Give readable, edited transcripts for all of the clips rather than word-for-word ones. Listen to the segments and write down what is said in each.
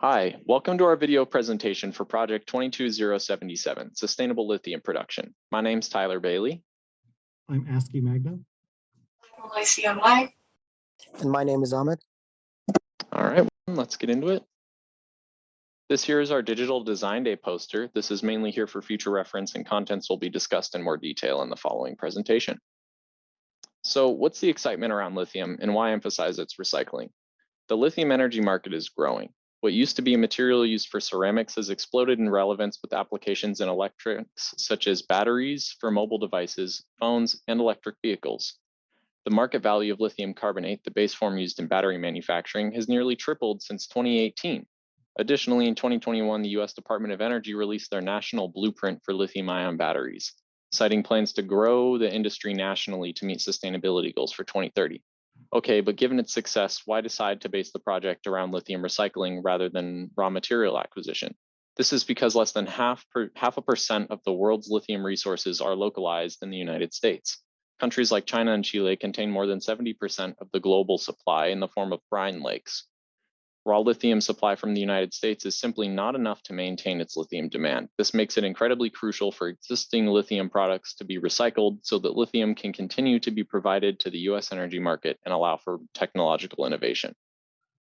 Hi, welcome to our video presentation for Project 22077, Sustainable Lithium Production. My name's Tyler Bailey. I'm ASCII Magna. I'm ICMI. And my name is Ahmed. All right, let's get into it. This here is our Digital Design Day poster. This is mainly here for future reference, and contents will be discussed in more detail in the following presentation. So what's the excitement around lithium and why emphasize its recycling? The lithium energy market is growing. What used to be a material used for ceramics has exploded in relevance with applications in electrics, such as batteries for mobile devices, phones, and electric vehicles. The market value of lithium carbonate, the base form used in battery manufacturing, has nearly tripled since 2018. Additionally, in 2021, the US Department of Energy released their national blueprint for lithium-ion batteries, citing plans to grow the industry nationally to meet sustainability goals for 2030. Okay, but given its success, why decide to base the project around lithium recycling rather than raw material acquisition? This is because less than half a percent of the world's lithium resources are localized in the United States. Countries like China and Chile contain more than 70% of the global supply in the form of brine lakes. Raw lithium supply from the United States is simply not enough to maintain its lithium demand. This makes it incredibly crucial for existing lithium products to be recycled so that lithium can continue to be provided to the US energy market and allow for technological innovation.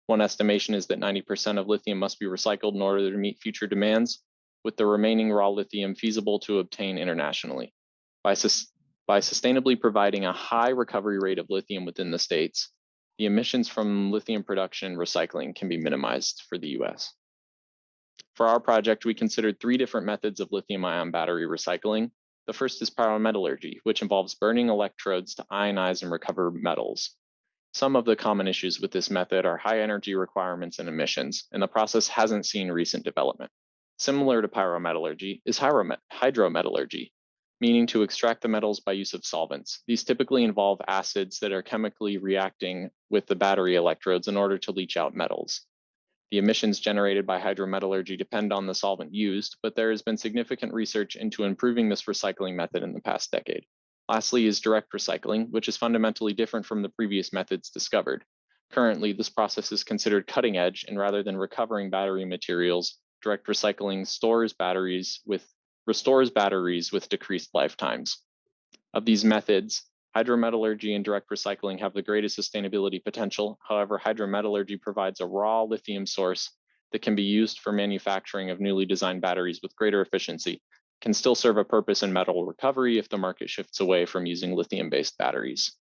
One estimation is that 90% of lithium must be recycled in order to meet future demands, with the remaining raw lithium feasible to obtain internationally. By sustainably providing a high recovery rate of lithium within the states, the emissions from lithium production and recycling can be minimized for the US. For our project, we considered 3 different methods of lithium-ion battery recycling. The first is pyrometallurgy, which involves burning electrodes to ionize and recover metals. Some of the common issues with this method are high energy requirements and emissions, and the process hasn't seen recent development. Similar to pyrometallurgy is hydrometallurgy, meaning to extract the metals by use of solvents. These typically involve acids that are chemically reacting with the battery electrodes in order to leach out metals. The emissions generated by hydrometallurgy depend on the solvent used, but there has been significant research into improving this recycling method in the past decade. Lastly is direct recycling, which is fundamentally different from the previous methods discovered. Currently, this process is considered cutting edge, and rather than recovering battery materials, direct recycling restores batteries with decreased lifetimes. Of these methods, hydrometallurgy and direct recycling have the greatest sustainability potential. However, hydrometallurgy provides a raw lithium source that can be used for manufacturing of newly designed batteries with greater efficiency, can still serve a purpose in metal recovery if the market shifts away from using lithium-based batteries.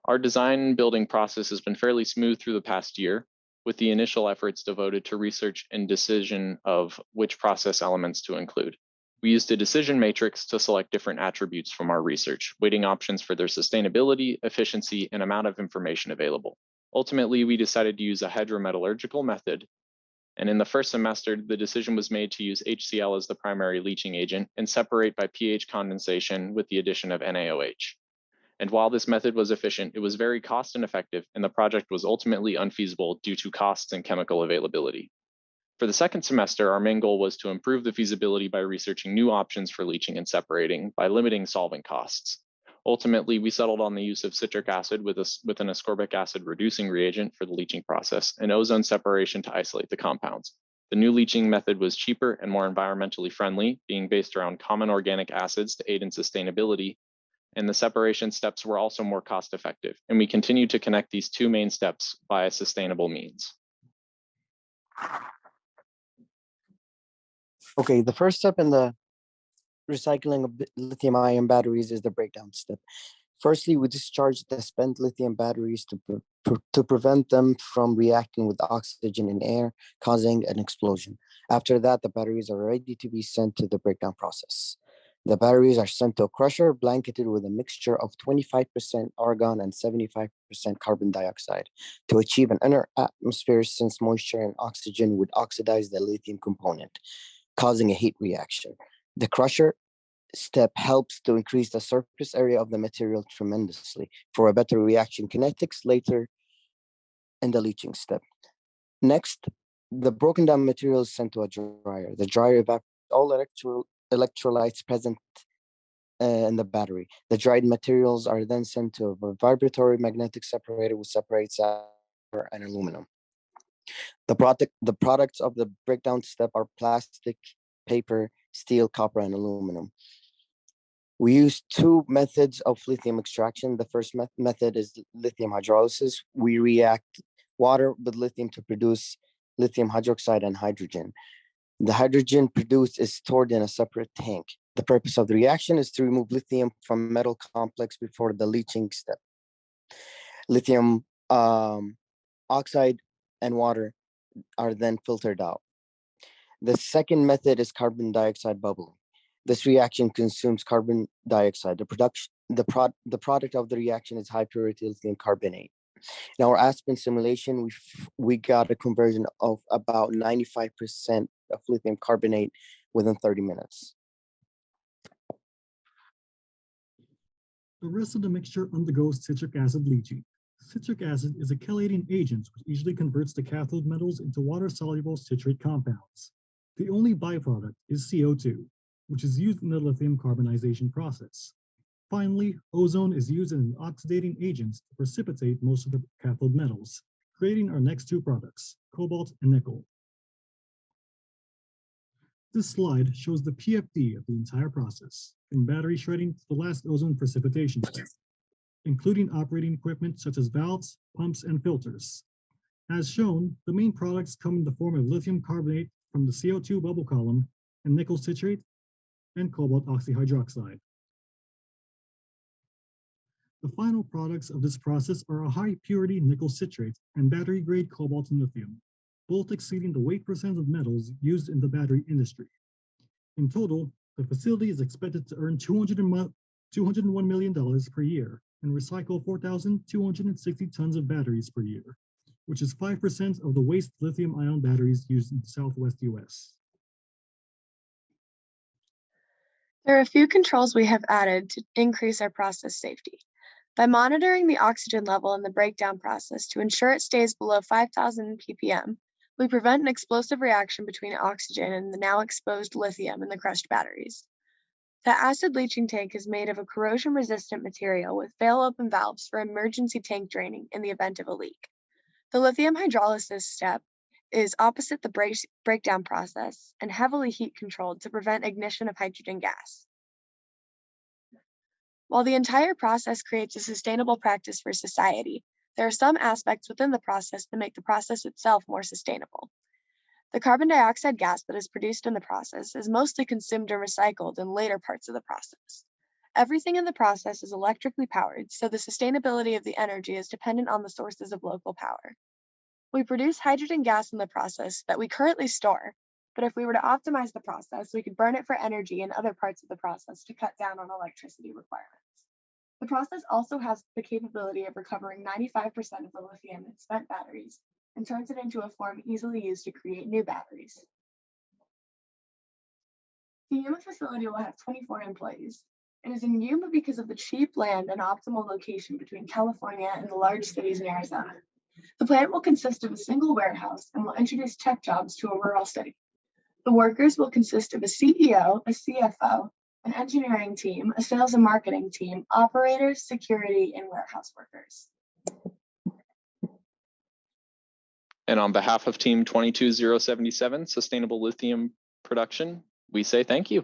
Our design and building process has been fairly smooth through the past year, with the initial efforts devoted to research and decision of which process elements to include. We used a decision matrix to select different attributes from our research, weighting options for their sustainability, efficiency, and amount of information available. Ultimately, we decided to use a hydrometallurgical method, and in the first semester, the decision was made to use HCl as the primary leaching agent and separate by pH condensation with the addition of NaOH. And while this method was efficient, it was very cost ineffective, and the project was ultimately unfeasible due to costs and chemical availability. For the second semester, our main goal was to improve the feasibility by researching new options for leaching and separating by limiting solvent costs. Ultimately, we settled on the use of citric acid with an ascorbic acid reducing reagent for the leaching process and ozone separation to isolate the compounds. The new leaching method was cheaper and more environmentally friendly, being based around common organic acids to aid in sustainability, and the separation steps were also more cost effective, and we continue to connect these 2 main steps via sustainable means. Okay, the first step in the recycling of lithium-ion batteries is the breakdown step. Firstly, we discharge the spent lithium batteries to prevent them from reacting with oxygen in air, causing an explosion. After that, the batteries are ready to be sent to the breakdown process. The batteries are sent to a crusher blanketed with a mixture of 25% argon and 75% carbon dioxide to achieve an inner atmosphere, since moisture and oxygen would oxidize the lithium component, causing a heat reaction. The crusher step helps to increase the surface area of the material tremendously for a better reaction kinetics later in the leaching step. Next, the broken down material is sent to a dryer. The dryer evaporates all electrolytes present in the battery. The dried materials are then sent to a vibratory magnetic separator, which separates silver and aluminum. The products of the breakdown step are plastic, paper, steel, copper, and aluminum. We use two methods of lithium extraction. The first method is lithium hydrolysis. We react water with lithium to produce lithium hydroxide and hydrogen. The hydrogen produced is stored in a separate tank. The purpose of the reaction is to remove lithium from metal complex before the leaching step. Lithium oxide and water are then filtered out. The second method is carbon dioxide bubbling. This reaction consumes carbon dioxide. The product of the reaction is high purity lithium carbonate. In our Aspen simulation, we got a conversion of about 95% of lithium carbonate within 30 minutes. The rest of the mixture undergoes citric acid leaching. Citric acid is a chelating agent which easily converts the cathode metals into water-soluble citrate compounds. The only byproduct is CO2, which is used in the lithium carbonization process. Finally, ozone is used as an oxidating agent to precipitate most of the cathode metals, creating our next two products, cobalt and nickel. This slide shows the PFD of the entire process, from battery shredding to the last ozone precipitation step, including operating equipment such as valves, pumps, and filters. As shown, the main products come in the form of lithium carbonate from the CO2 bubble column and nickel citrate and cobalt oxyhydroxide. The final products of this process are a high purity nickel citrate and battery grade cobalt and lithium, both exceeding the weight percent of metals used in the battery industry. In total, the facility is expected to earn $201 million per year and recycle 4,260 tons of batteries per year, which is 5% of the waste lithium-ion batteries used in the Southwest US. There are a few controls we have added to increase our process safety. By monitoring the oxygen level in the breakdown process to ensure it stays below 5,000 ppm, we prevent an explosive reaction between oxygen and the now exposed lithium in the crushed batteries. The acid leaching tank is made of a corrosion-resistant material with fail-open valves for emergency tank draining in the event of a leak. The lithium hydrolysis step is opposite the breakdown process and heavily heat-controlled to prevent ignition of hydrogen gas. While the entire process creates a sustainable practice for society, there are some aspects within the process that make the process itself more sustainable. The carbon dioxide gas that is produced in the process is mostly consumed and recycled in later parts of the process. Everything in the process is electrically powered, so the sustainability of the energy is dependent on the sources of local power. We produce hydrogen gas in the process that we currently store, but if we were to optimize the process, we could burn it for energy in other parts of the process to cut down on electricity requirements. The process also has the capability of recovering 95% of the lithium in spent batteries and turns it into a form easily used to create new batteries. The Yuma facility will have 24 employees. It is in Yuma because of the cheap land and optimal location between California and the large cities in Arizona. The plant will consist of a single warehouse and will introduce tech jobs to a rural city. The workers will consist of a CEO, a CFO, an engineering team, a sales and marketing team, operators, security, and warehouse workers. And on behalf of Team 22077, Sustainable Lithium Production, we say thank you.